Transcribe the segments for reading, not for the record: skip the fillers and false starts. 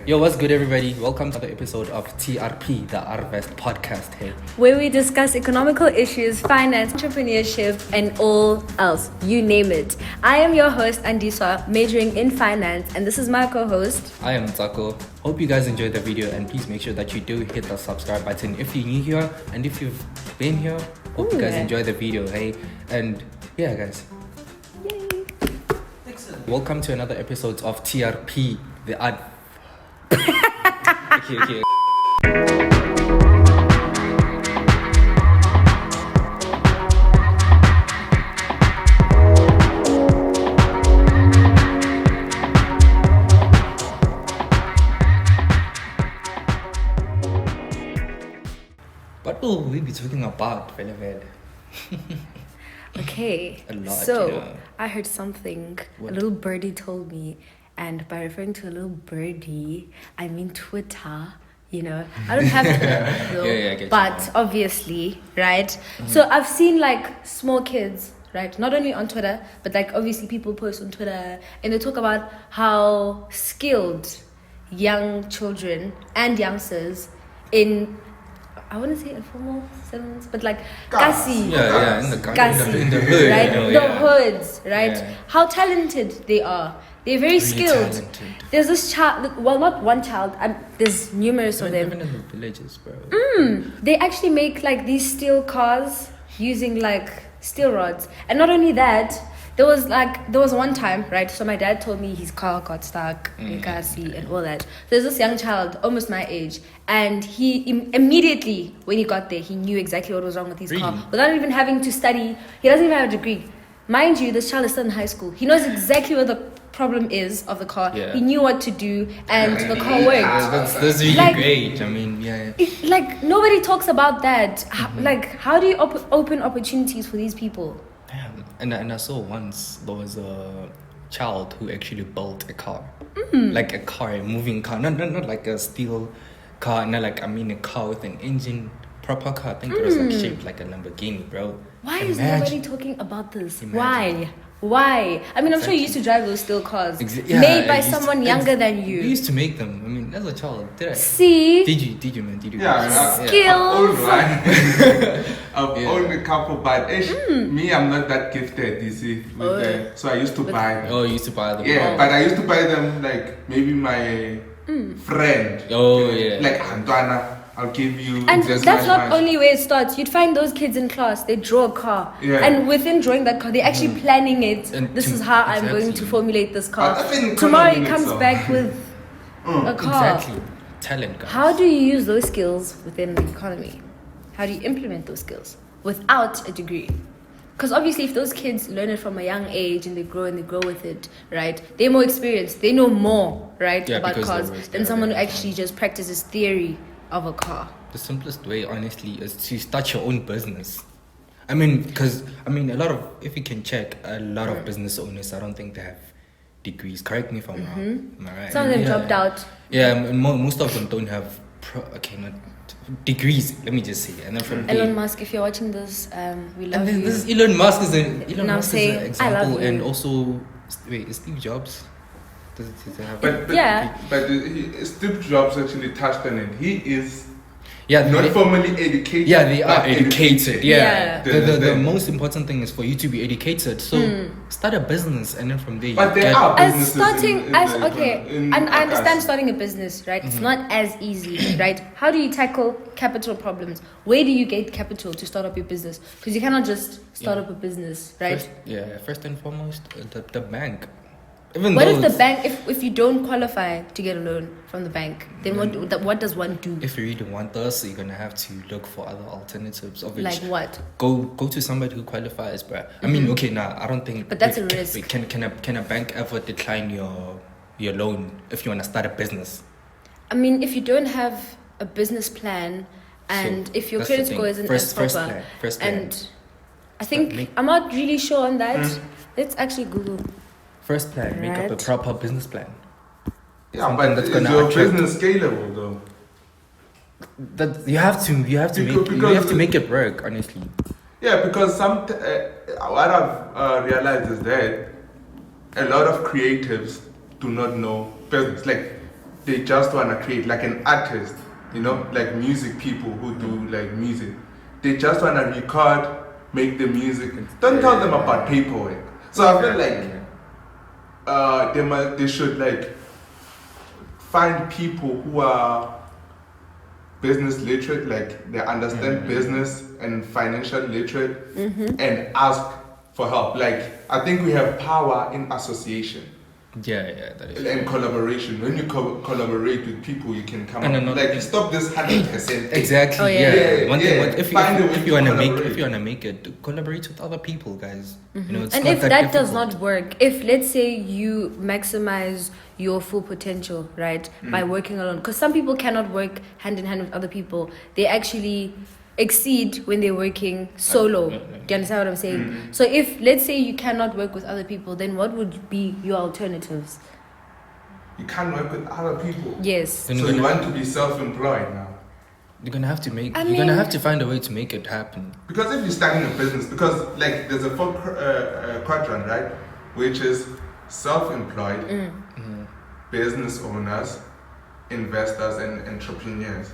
Yo, what's good, everybody? Welcome to the episode of TRP, the Rvest podcast. Hey, where we discuss economical issues, finance, entrepreneurship, and all else. You name it. I am your host, Andiswa, majoring in finance, and this is my co-host. I am Zako. Hope you guys enjoyed the video, and please make sure that you do hit the subscribe button if you're new here, and if you've been here, hope you guys enjoy the video. Hey, and yeah, guys. Yay. Excellent. Welcome to another episode of TRP, the Okay. What will we be talking about, Vele? Okay, A lot, so you know. I heard something What? a little birdie told me, and by referring to a little birdie, I mean Twitter. You know, I don't have Twitter, though, Yeah, I get you. but obviously, right? So I've seen like small kids, right? Not only on Twitter, but like obviously people post on Twitter and they talk about how skilled young children and youngsters in, I want to say informal settlements, but like Kasi. Yeah, in the Kasi, in the hood, right? you know, The yeah. hoods, right? Yeah. How talented they are. They're very skilled. talented. There's this child, well, not one child, there's numerous of them. Even in the villages, bro. They actually make like these steel cars using like steel rods. And not only that, there was one time, right? So my dad told me his car got stuck in Kasi and all that. There's this young child, almost my age, and he immediately, when he got there, he knew exactly what was wrong with his car. Really? Without even having to study, he doesn't even have a degree. Mind you, this child is still in high school. He knows exactly what the problem is of the car. Yeah. He knew what to do, and the car worked. That's really Like- great. I mean, yeah. Like nobody talks about that. Like, how do you open opportunities for these people? Damn. And I saw once there was a child who actually built a car, like a car, a moving car, not like a steel car, not like a car with an engine, proper car. I think it was like shaped like a Lamborghini, bro. Why is nobody talking about this? Imagine. Why? I mean, I'm sure you used to drive those steel cars made by someone younger than We you. used to make them. I mean, as a child, did I? See? Did you, man? Did you? Skills. I've owned a couple, but me, I'm not that gifted, you see. So I used to buy them. Oh, you used to buy them. Yeah, but I used to buy them like maybe my friend. Oh, yeah. Like Antoana, I'll give you. And this that's much not money. only where it starts. You'd find those kids in class, they draw a car. Yeah. And within drawing that car, they're actually planning it. And This to- is how I'm exactly. going to formulate this car. I think Tomorrow economy he comes itself. back with a car. Exactly. Talent, guys. How do you use those skills within the economy? How do you implement those skills without a degree? Because obviously, if those kids learn it from a young age and they grow with it, right? They're more experienced. They know more, right, Yeah, about because cars they were than someone who there. actually just practices theory of a car. The simplest way, honestly, is to start your own business. I mean, because, a lot of, if you can check, a lot of business owners, I don't think they have degrees. Correct me if I'm wrong. Am I right? Some of them Yeah. dropped out. Yeah, most of them don't have, not degrees, let me just say. And then from there, Elon Musk, if you're watching this, we love and then you. this Elon Musk is an Now say, an "I example, love you." and also, wait, is Steve Jobs? Does it have? But Yeah. Steve Jobs actually touched on it. He is yeah, not they- formally educated. Yeah, they are but educated. Yeah. Yeah. The most important thing is for you to be educated. So start a business, and then from there you But there get. are As businesses starting in as the- okay, in and I understand August. starting a business, right? It's not as easy, right? How do you tackle capital problems? Where do you get capital to start up your business? Because you cannot just start Yeah. up a business, right? First and foremost, the bank. Even What though if the it's- bank, if you don't qualify to get a loan from the bank, then what does one do? If you really want this, you're gonna have to look for other alternatives. Of which Like what? go to somebody who qualifies, bruh. I mean, okay, I don't think. But that's a wait, risk. wait, can a bank ever decline your loan if you wanna start a business? I mean, if you don't have a business plan, and So, if your that's credit the score thing. isn't First- as proper, first plan, first plan. and I think make- I'm not really sure on that. Let's actually Google. First plan, make up a Right. proper business plan. Yeah, Something but that's is gonna your attract- business scalable though? That you have to Because- make it work, honestly. Yeah, because what I've realized is that a lot of creatives do not know business. Like they just want to create, like an artist, you know, like music people who do like music. They just want to record, make the music. Don't tell them about paperwork. So I feel like they should like find people who are business literate, like they understand business and financial literate, and ask for help. Like I think we have power in association. Yeah, that is. And collaboration. When you collaborate with people, you can come And up. Like stop this 100%. Exactly. Oh, yeah. One thing, if you wanna collaborate. make it, collaborate with other people, guys. You know, it's And not if that does difficult. not work, if let's say you maximize your full potential, right, by working alone, because some people cannot work hand in hand with other people, they actually exceed when they're working solo. Do you understand what I'm saying? So if let's say you cannot work with other people, then what would be your alternatives? You can't work with other people. Yes. So you want to be self-employed now. You're gonna have to I you're gonna have to find a way to make it happen. Because if you're starting a business, because like there's a four quadrant, right? Which is self-employed, business owners, investors, and entrepreneurs.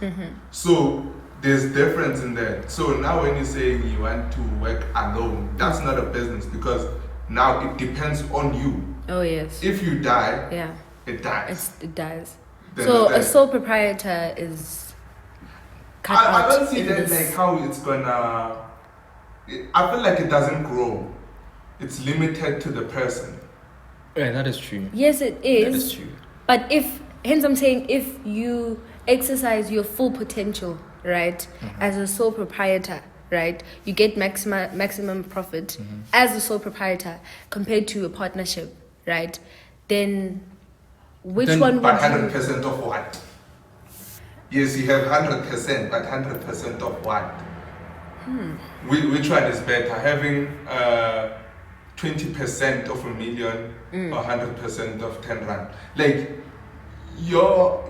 So there's difference in that. So now when you say you want to work alone, that's not a business because now it depends on you. Oh yes. If you die, Yeah. it dies. It does. Then So then- a sole proprietor is cut I out. don't see in that this. like how it's gonna. I feel like it doesn't grow. It's limited to the person. Yeah, that is true. Yes, it That is is. true. But hence I'm saying, if you exercise your full potential, right, as a sole proprietor, right, you get maximum profit as a sole proprietor compared to a partnership, right, then which one would But you? 100% of what? Yes, you have 100%, but 100% of what? Which one is better? Having 20% of a million or 100% of 10 rand? Like, you're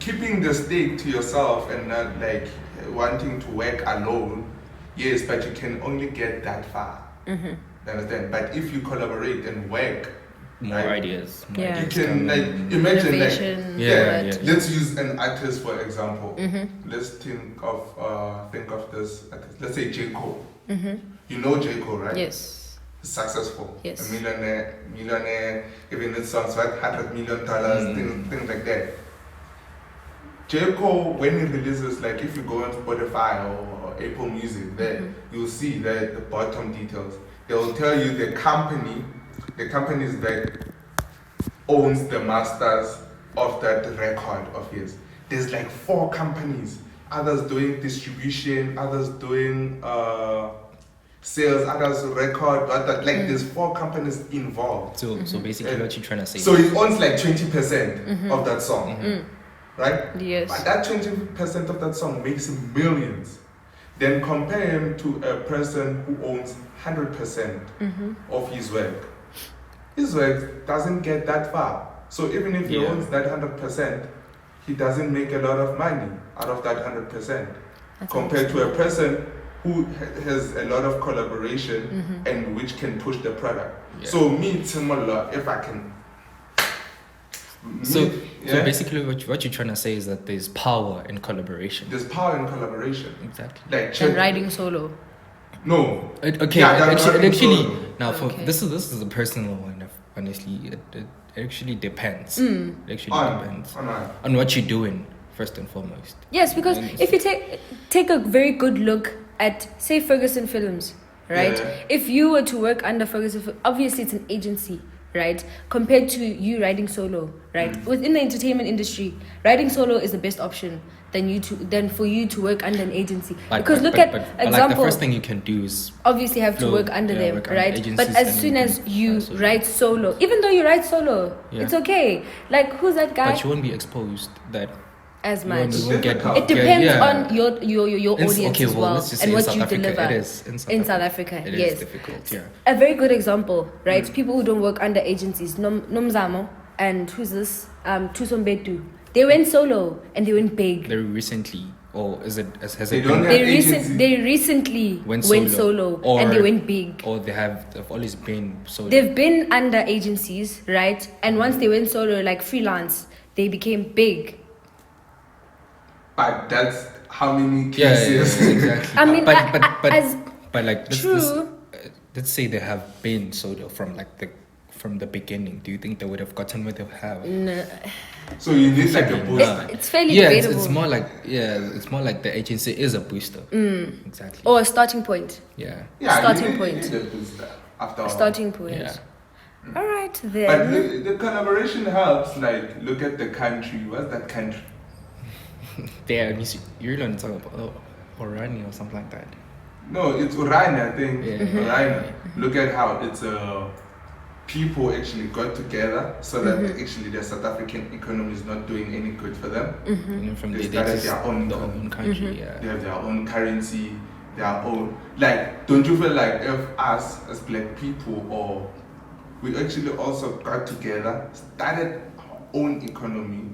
keeping the stake to yourself and not like wanting to work alone. Yes, but you can only get that far. You understand? But if you collaborate and work, More right, ideas. More Yeah. you ideas can come like in. imagine like Innovation, Yeah, what? let's use an artist for example. Let's think of this artist. Let's say J. Cole. You know J. Cole, right? Yes. Successful. Yes. A millionaire, even it sounds like $100 million, things like that. J. Cole, when he releases, like if you go on Spotify or Apple Music, there you'll see that the bottom details. They will tell you the companies that owns the masters of that record of his. There's like 4 companies, others doing distribution, others doing sales, others record, like there's 4 companies involved. So basically, what you're trying to say. So he owns like 20% of that song, right? Yes. But that 20% of that song makes him millions. Then compare him to a person who owns 100% of his work. His work doesn't get that far. So even if he owns that 100%, he doesn't make a lot of money out of that 100%. Compared to a person who has a lot of collaboration and which can push the product. Yeah. So me, similar, if I can. So basically, what you're trying to say is that there's power in collaboration. There's power in collaboration. Exactly. Like And riding solo. No. Okay, Yeah, that's actually, solo. now for Okay. this is a personal one. Honestly, it actually depends. It actually depends on what you're doing first and foremost. Yes, because And- if you take a very good look at, say, Ferguson Films, right? Yeah. If you were to work under Ferguson, obviously it's an agency, right? Compared to you riding solo, right? Within the entertainment industry, riding solo is the best option than for you to work under an agency. Because look at like example. the first thing you can do is Obviously have to flow, work under them, work under right? agencies, But as and soon you as can you ride solo. ride solo, even though you ride solo, Yeah. it's okay. Like who's that guy? but you won't be exposed that As you much. won't get. It depends yeah. on your audience Okay, as well let's just and say in what South you Africa, deliver. It is in South Africa. It yes. is difficult. Yeah. A very good example, right? People who don't work under agencies, Nomzamo and who's this? Tusombetu. They went solo and they went big. Very recently, or has They it don't been? have agency. They recently Went went solo. solo and they went big. Or they've always been solo. They've been under agencies, right? And once they went solo, like freelance, they became big. But that's how many Yeah, cases. exactly. I mean, but like true. let's say they have been sort of from the beginning. Do you think they would have gotten where they have? No. So you need like a booster. It's fairly Yeah, debatable. it's more like the agency is a booster. Exactly. Or a starting point. Yeah. Yeah, Starting you need, point. You need a booster after A all. starting point. Yeah. All right But then. the collaboration helps. Like, look at the country. What's that country? There, you're learning talking about Orani or something like that. No, it's Urania, I think. Yeah. Urania. Look at how it's people actually got together so that actually the South African economy is not doing any good for them. And from They they started just their own the economy. own country. They Yeah. have their own currency, their own. Like, don't you feel like if us as black people, or we actually also got together, started our own economy,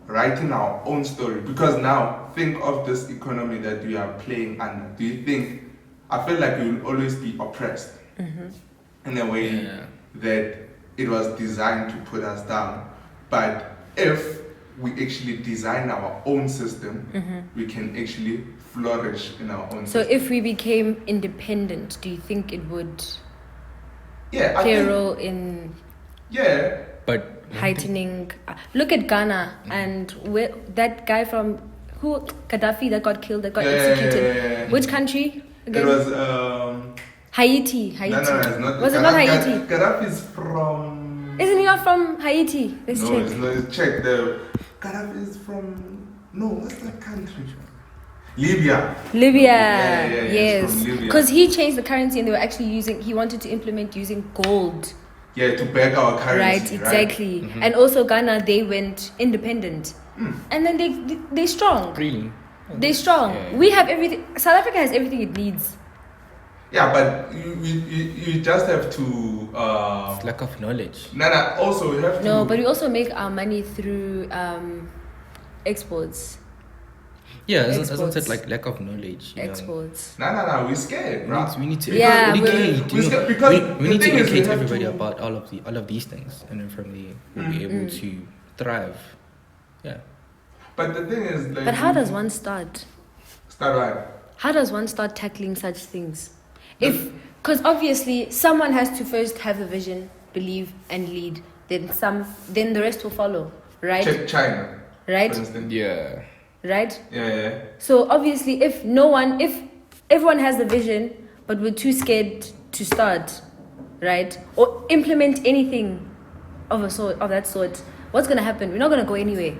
writing our own story? Because now, think of this economy that we are playing under. Do you think? I feel like we will always be oppressed in a way Yeah. that it was designed to put us down. But if we actually design our own system, we can actually flourish in our own So system. if we became independent, do you think it would Yeah, I play a think, role in yeah, But heightening? Look at Ghana and where, that guy from Gaddafi that got killed, that got executed. yeah. Which country It again? was Haiti. no, it's not. Was it not Haiti? Gaddafi is from. Isn't he not from Haiti? Let's No, check. it's not. Check the. Gaddafi is from. No, what's that country? Libya. Libya. Yeah, it's Yes. from Libya. Because he changed the currency and they were actually he wanted to implement using gold. Yeah, to back our currency. Right, exactly. And also Ghana, they went independent. And then they strong. really, They strong. Yeah. We have everything. South Africa has everything it needs. Yeah, but you just have to. it's lack of knowledge. Nana, also you have to. No, but we also make our money through exports. Yeah, isn't Exports. it like lack of knowledge? You know? Exports. No, we're scared, bro. We need to Yeah, educate. we- you know, because we the need to thing is we educate have everybody to- about all of these things, and then from there we'll be able to thrive. Yeah. But the thing is, like. But how does one start? Start right. How does one start tackling such things? Because obviously someone has to first have a vision, believe, and lead. Then the rest will follow, right? Check China. Right? For instance. Yeah. Right? Yeah. So obviously, if everyone has the vision, but we're too scared to start, right, or implement anything of that sort, what's gonna happen? We're not gonna go anywhere.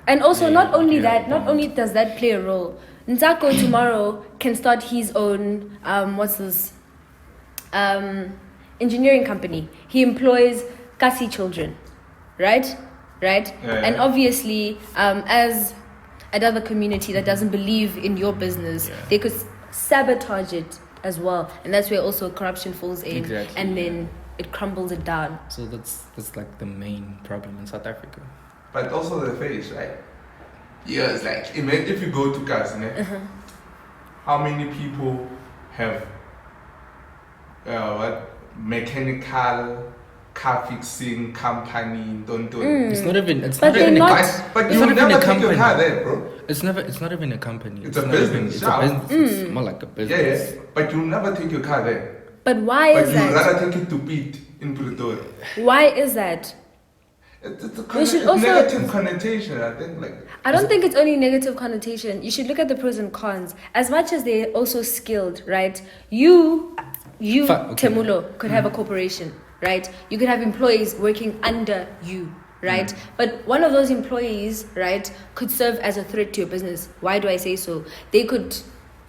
And also, Yeah, not only yeah, that, not point. only does that play a role, Nzako tomorrow can start his own engineering company. He employs Kasi children, right? Right? Yeah, And yeah. obviously, as another community that doesn't believe in your business, Yeah. they could sabotage it as well. And that's where also corruption falls in. Exactly, And yeah. then it crumbles it down. So that's like the main problem in South Africa. But also the face, right? Yeah, it's like, if you go to Gas, how many people have mechanical car fixing company? Don't do it. It's not even. But they're not- But It's you not will even never a take your company. car there, bro. It's not even a company. It's a not business, Even, it's yeah. a business. It's more like a Yeah, business. yeah. But you'll never take your car there. But why But is you'd that? rather take it to Pete in Pretoria. Why is that? It's a We should also- negative connotation, I think. Like, I don't think it's only negative connotation. You should look at the pros and cons. As much as they're also skilled, right? You, Okay. Temulo, could have a corporation, right? You could have employees working under you, right? But one of those employees, right, could serve as a threat to your business. Why do I say so? They could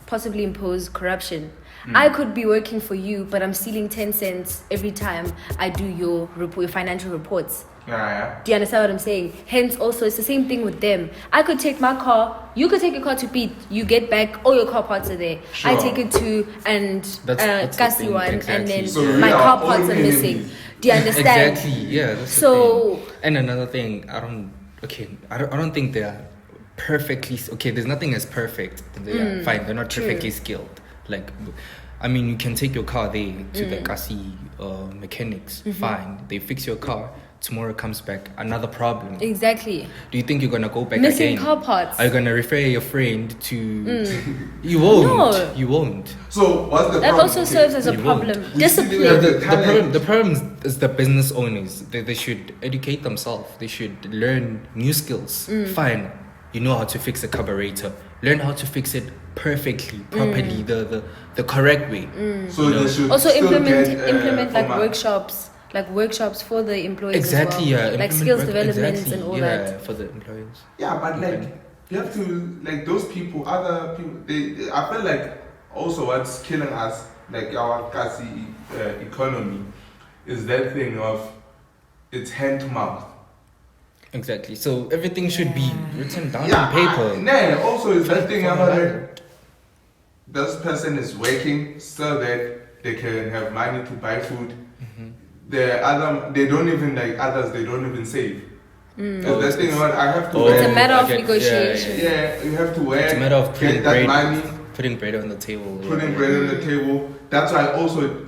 possibly impose corruption. I could be working for you, but I'm stealing 10 cents every time I do your financial reports. yeah. Do you understand what I'm saying? Hence, also, it's the same thing with them. I could take my car, you could take your car to Pete, you get back, all your car parts are there. I Sure. take it to, and That's the Kasi thing, one, exactly. and then So my we are car all parts are missing. enemies. Do you understand? Exactly. Yeah. That's So- the thing. And another thing, I don't think they are perfectly okay. There's nothing as perfect. They are fine. They're not true. perfectly skilled. Like, I mean, you can take your car there to the Kasi mechanics. Fine, they fix your car. tomorrow comes back, another problem. Exactly. Do you think you're gonna go back Missing again? car parts. Are you gonna refer your friend to? You won't. No. You won't. So what's the That problem? also serves as a You problem. won't. We still Discipline. have The problem is the business owners. They should educate themselves. They should learn new skills. Fine, you know how to fix a carburetor. Learn how to fix it perfectly, properly, the correct way. So they should Also still implement like from a- workshops for the employees Exactly. as well. Yeah. Like implement skills work- development exactly, and all yeah, that. for the employees. Yeah, but like you have to like those people, other people. I feel like also what's killing us, like our Kasi economy, is that thing of it's hand to mouth. Exactly. So everything should be written down Yeah, on paper. Nah, also is that thing From about the like this person is working so that they can have money to buy food. They don't even like others. They don't even save. Oh, That thing about I have to. Oh, It's a work. matter of I get- negotiation. Yeah, you have to work. It's a matter of putting get that bread, money, putting bread on the table. yeah. putting bread on the table. That's why also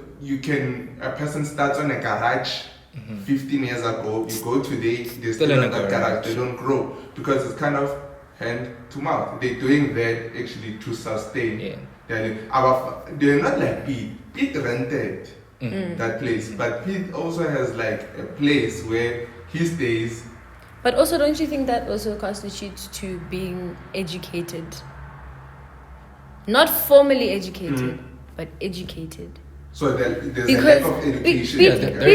a person starts on a garage 15 years ago. You go today, they're still in in a that garage. garage. They don't grow because it's kind of hand to mouth. They're doing that actually to sustain. Yeah. They're not like Pete. Pete rented that place, but Pete also has like a place where he stays. But also, don't you think that also constitutes to being educated? Not formally educated, but educated. So there's a Because lack of education. Yeah, there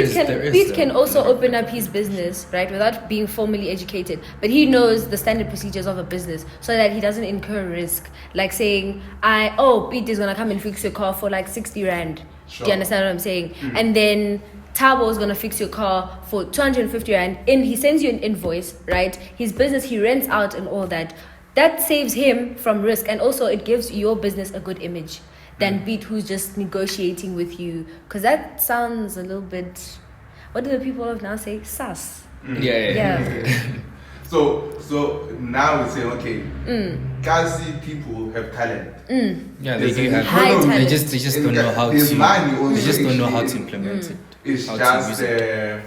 is Pete a- can also open up his business, right, without being formally educated. But he knows the standard procedures of a business so that he doesn't incur risk. Like saying, Pete is gonna come and fix your car for like 60 rand. Sure. Do you understand what I'm saying? And then Tabo is gonna fix your car for 250 rand. He sends you an invoice, right? His business he rents out and all that. That saves him from risk, and also it gives your business a good image than Beat who's just negotiating with you, because that sounds a little bit, what do the people of now say, sus. Yeah. So now we say, okay, Kasi people have talent. Yeah, they There's do an have. high economy. talent. They just don't know how There's to. money also They just don't know how to actually. implement it. It's how to just use it.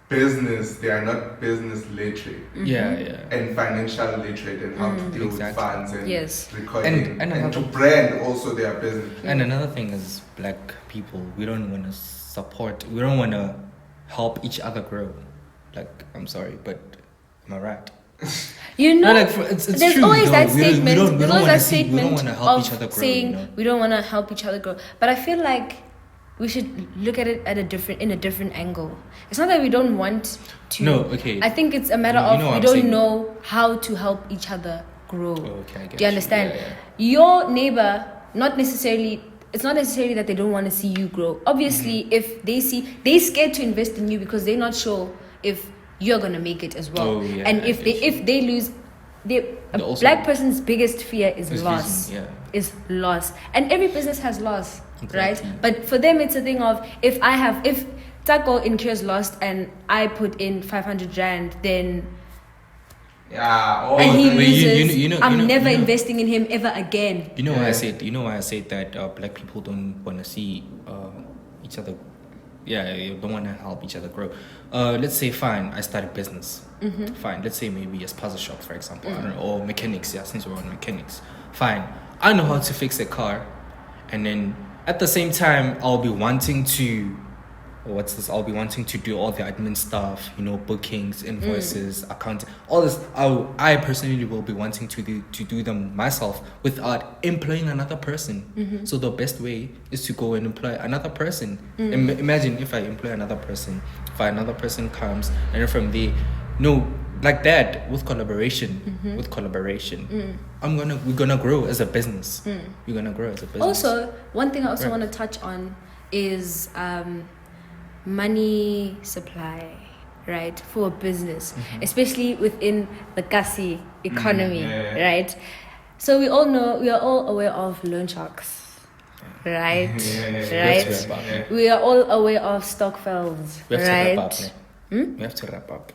business. They are not business literate Yeah. and financial literate and how to deal with Exactly. funds and Yes. recording And and to another- brand also their business. And another thing is, black people, we don't want to support. We don't want to help each other grow. Like, I'm sorry, but am I right? You know, No, like, it's there's true, always though. that We don't- statement. we don't There's always wanna that see- we don't statement wanna help of each other grow, saying you know? we don't want to help each other grow. But I feel like we should look at it in a different angle. It's not that we don't want to. No, okay. I think it's a matter You of know what we I'm don't saying. know how to help each other grow. Oh, okay, I get Do you understand? Yeah. Your neighbor, not necessarily. It's not necessarily that they don't want to see you grow. Obviously, Mm-hmm. if they're scared to invest in you because they're not sure if you're gonna make it as well. Oh, yeah, And I if they lose, a Also- black person's biggest fear is It's loss. losing, yeah. Is loss, and every business has loss, Exactly. right? But for them, it's a thing of if Taco incurs lost and I put in 500 rand, then Yeah. and he wait, loses, you know- I'm you know- never you know- investing in him ever again. You know why I Yeah. said? You know why I said that black people don't want to see each other. Yeah, you don't want to help each other grow. Let's say, fine, I start a business. Fine, let's say maybe a spaza shop, for example. I don't know, or mechanics. Yeah, since we're on mechanics, fine. I know how to fix a car, and then at the same time, I'll be wanting to. I'll be wanting to do all the admin stuff, bookings, invoices, accounting, all this. I personally will be wanting to do them myself without employing another person. So the best way is to go and employ another person. Imagine if I employ another person, if another person comes, and then from there, like that, with collaboration, we're gonna grow as a business. We're gonna grow as a business. Also, one thing I also Right. want to touch on is money supply, right, for a business, especially within the Kasi economy, yeah. right? So we are all aware of loan sharks, right? Yeah. Right? Let's wrap up. We are all aware of stockfells, We have to right? wrap up. We have to wrap up.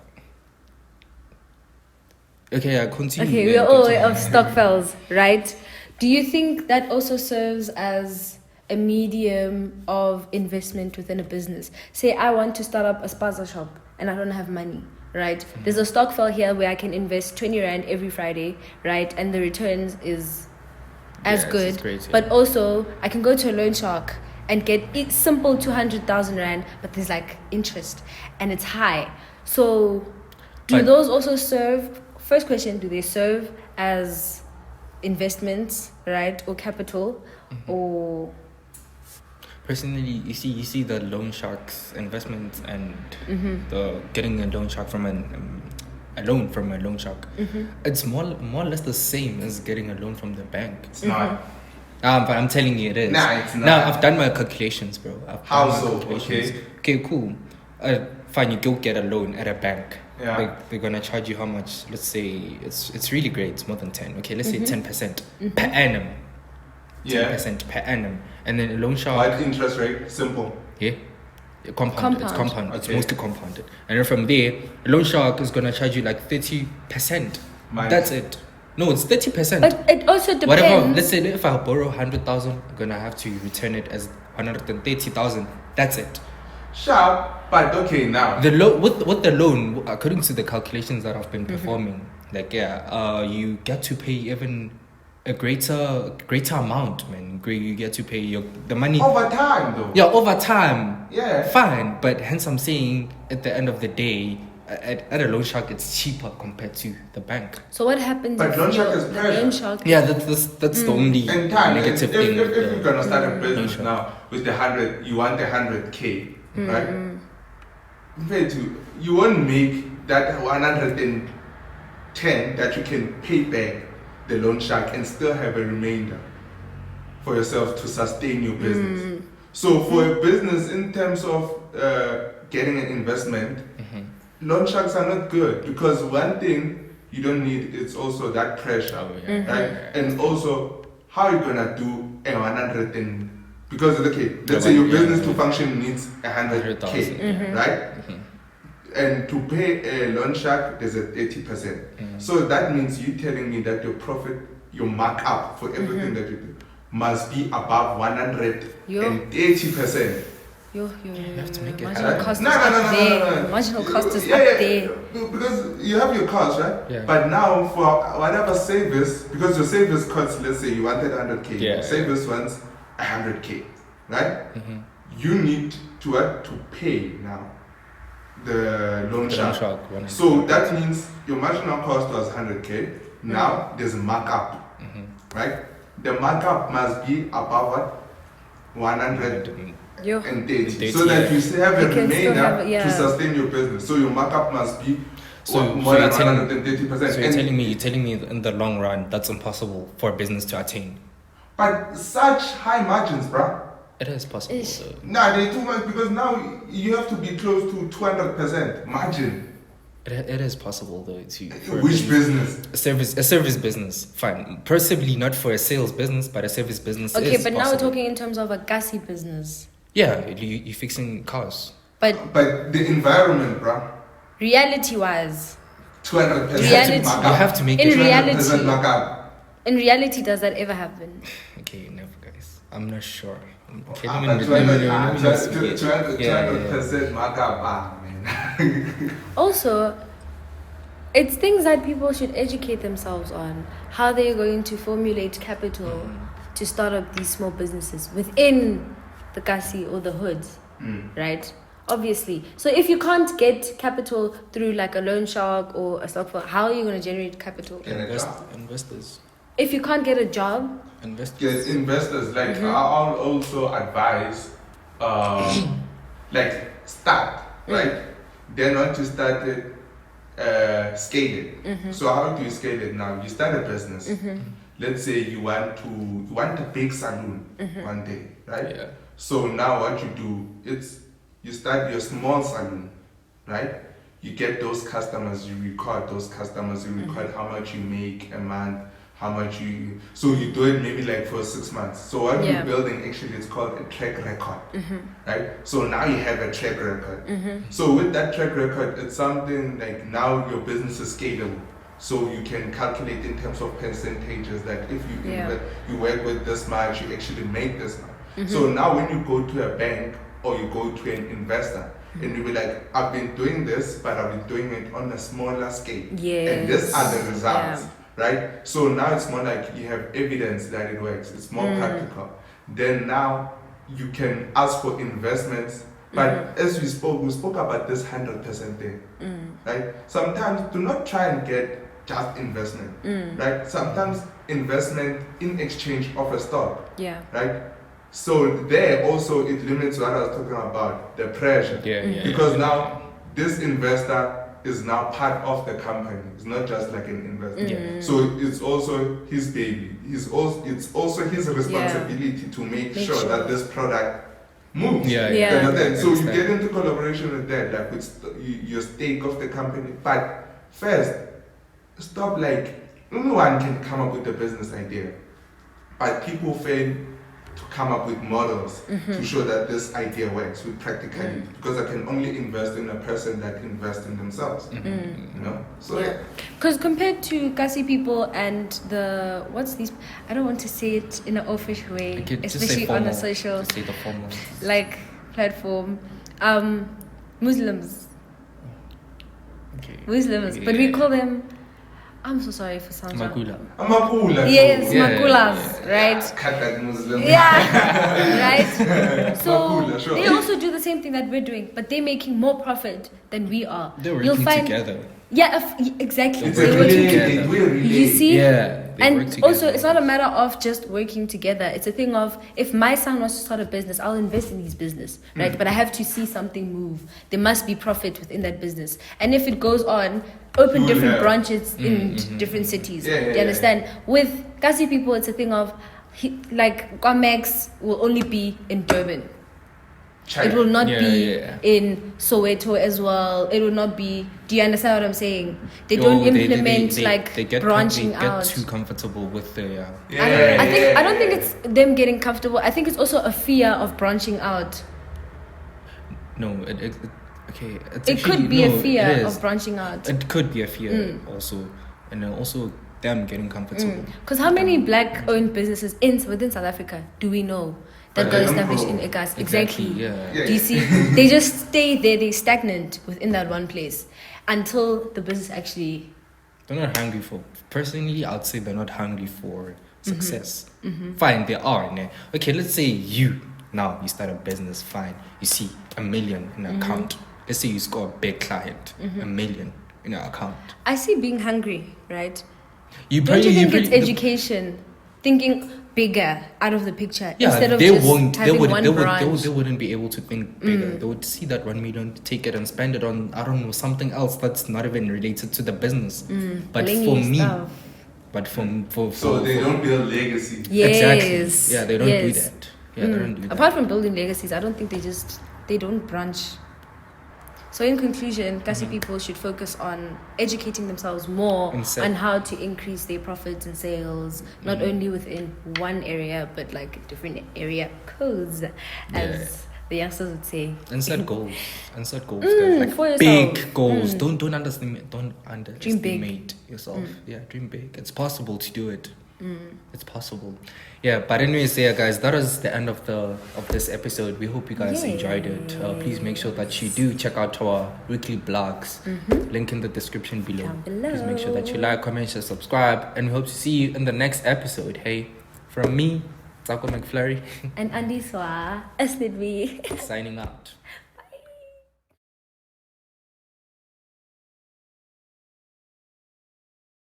Okay, I continue. Okay, we are all aware of stockfells, right? Do you think that also serves as a medium of investment within a business. Say I want to start up a spaza shop and I don't have money, right? There's a stock file here where I can invest 20 Rand every Friday, right? And the returns is as good. It's great, yeah. But also, I can go to a loan shark and get it simple 200,000 Rand, but there's like interest and it's high. So, do But- those also serve? First question: do they serve as investments, right, or capital, or? Personally, you see the loan sharks investments and the getting a loan shark from a loan from a loan shark. It's more or less the same as getting a loan from the bank. It's not. But I'm telling you it is. Nah, it's not. Now I've done my calculations, bro. How so? Okay, cool. Fine, you go get a loan at a bank. Yeah. Like they're gonna charge you how much? Let's say it's really great. It's more than 10. Okay, let's say 10% per annum. 10% per annum, and then a loan shark. What interest rate? Simple. Yeah. Compound. It's Compound. compound. It's Okay. mostly compounded. And then from there, a loan shark is gonna charge you like 30%. Minus. That's it. No, it's 30%. But it also depends. Whatever. Let's say if I borrow 100,000, I'm gonna have to return it as 130,000. That's it. Sharp, but okay now. The with the loan, according to the calculations that I've been performing, like you get to pay even a greater amount, man. You get to pay the money. Over time though. Yeah, over time. Yeah. Fine, but hence I'm saying at the end of the day, at a loan shark, it's cheaper compared to the bank. So what happens But if loan shark you're- is the pressure. loan shark? Yeah, that's the only And time. negative if thing. with you're the gonna start a loan business shark. now with the 100, you want 100K, right? Compared to, you won't make that 110 that you can pay back the loan shark and still have a remainder for yourself to sustain your business. So for a business, in terms of getting an investment, loan sharks are not good, because one thing you don't need is also that pressure, Oh, yeah. right? And also, how are you gonna do a 100 and, because okay, let's say your business to function needs 100K, 100,000, right? And to pay a loan shark, there's a 30%. So that means you telling me that your profit, your markup for everything that you do must be above 130%. You have to make it marginal happen. cost No, is no, up no, no, there. no, no. Marginal cost is Yeah, up yeah, there. because you have your cost, right? Yeah. But now for whatever service, because your service costs, let's say you wanted 100K, Yeah. your service wants 100K, right? You need to pay now the loan The shark. loan shark, 100. So that means your marginal cost was 100K. Now there's a markup, right? The markup must be above what? 130, Yo. so that you still have a You can still remainder have- yeah. to sustain your business. So your markup must be So more you're than telling- 130%. So you're telling me in the long run that's impossible for a business to attain. But such high margins, bruh. It is possible. Ish. Though. Nah, they're too much, because now you have to be close to 200% margin. It is possible though for a Which business? a service business, fine. Possibly not for a sales business, but a service business. Okay, is but now we're possible. talking in terms of a gassy business. Yeah, you're fixing cars. But But the environment, bruh. reality-wise, 200% Reality. markup. You have to make In it. 200% reality- markup. in reality, does that ever happen? Okay, never, guys. I'm not sure. Okay, Ah, let me- but let me- 200% let me just forget. 200% markup, man. Also, it's things that people should educate themselves on. How they're going to formulate capital to start up these small businesses within the kasi or the hoods, right? Obviously. So if you can't get capital through like a loan shark or a stock fund, how are you going to generate capital? Get a job. Investors. If you can't get a job, Get investors. Like I'll also advise, like start right. Then once you start it, scale it. So how do you scale it now? You start a business. Let's say you want a big saloon one day, right? Yeah. So now what you do, you start your small saloon, right? You get those customers, you record those customers, you record how much you make a month, how much so you do it maybe like for 6 months. So what Yeah. you're building, actually, it's called a track record, right? So now you have a track record. So with that track record, it's something like now your business is scalable. So you can calculate in terms of percentages that if you Yeah. you work with this much, you actually make this much. So now when you go to a bank or you go to an investor and you be like, I've been doing this, but I've been doing it on a smaller scale. Yes. And these are the results, Yeah. right? So now it's more like you have evidence that it works. It's more practical. Then now you can ask for investments. But as we spoke about this 100% thing, right? Sometimes do not try and get just investment, right? Sometimes investment in exchange of a stock, Yeah. right? So there also it limits what I was talking about, the pressure. Because now this investor is now part of the company. It's not just like an investor. So it's also his baby. It's also his responsibility to make sure that this product moves. So you get into collaboration with that, like with your stake of the company. But first, stop like, no one can come up with a business idea, but people fail to come up with models to show that this idea works with practicality, because I can only invest in a person that invests in themselves. You know, so because compared to Kasi people and the I don't want to say it in an official way, especially on a social like platform, Muslims, but we call them, I'm so sorry for sounding Makula. Yes, makulas, right? Cut that Muslim. Right? So Makula, sure. they also do the same thing that we're doing, but they're making more profit than we are. They're working together. Yeah, exactly. It's They're a working relay. together. We're relay. You see? And together. also, it's not a matter of just working together. It's a thing of, if my son wants to start a business, I'll invest in his business, right? But I have to see something move. There must be profit within that business. And if it goes on, open different branches in different cities. Do you understand? With Kasi people, it's a thing of, like, Kwamex will only be in Durban. China. It will not be in Soweto as well. It will not be. Do you understand what I'm saying? They don't implement branching out. They get too comfortable with the. I don't think it's them getting comfortable. I think it's also a fear of branching out. No, it could be a fear of branching out. It could be a fear also, and then also them getting comfortable. Because how many black-owned businesses within South Africa do we know that got established in Egas? Exactly. Do you see? They just stay there. They stagnant within that one place until the business actually. They're not hungry for. Personally, I'd say they're not hungry for success. Fine, they are. Okay, let's say you start a business. Fine, you see $1 million in an account. Let's say you score a big client, $1 million in an account. I see being hungry, right? Don't you think it's education? Thinking bigger out of the picture instead of they branch. wouldn't be able to think bigger. They would see that $1 million, take it and spend it on, I don't know, something else that's not even related to the business. But for me, so they don't build legacy. Exactly. Yeah, they don't do that. Yeah, they don't do that. Apart from building legacies, I don't think they don't branch. So in conclusion, Kasi people should focus on educating themselves more on how to increase their profits and sales, not only within one area, but like different area codes, as the youngsters would say. And set goals. Guys. Like for yourself. Big goals. Don't underestimate yourself. Yeah, dream big. It's possible to do it. It's possible. Yeah, but anyways, guys, that was the end of this episode. We hope you guys enjoyed it. Please make sure that you do check out our weekly blogs. Link in the description below. Please make sure that you like, comment, share, subscribe, and we hope to see you in the next episode. Hey, from me, Zako McFlurry, and Andy Swa, SDB, signing out.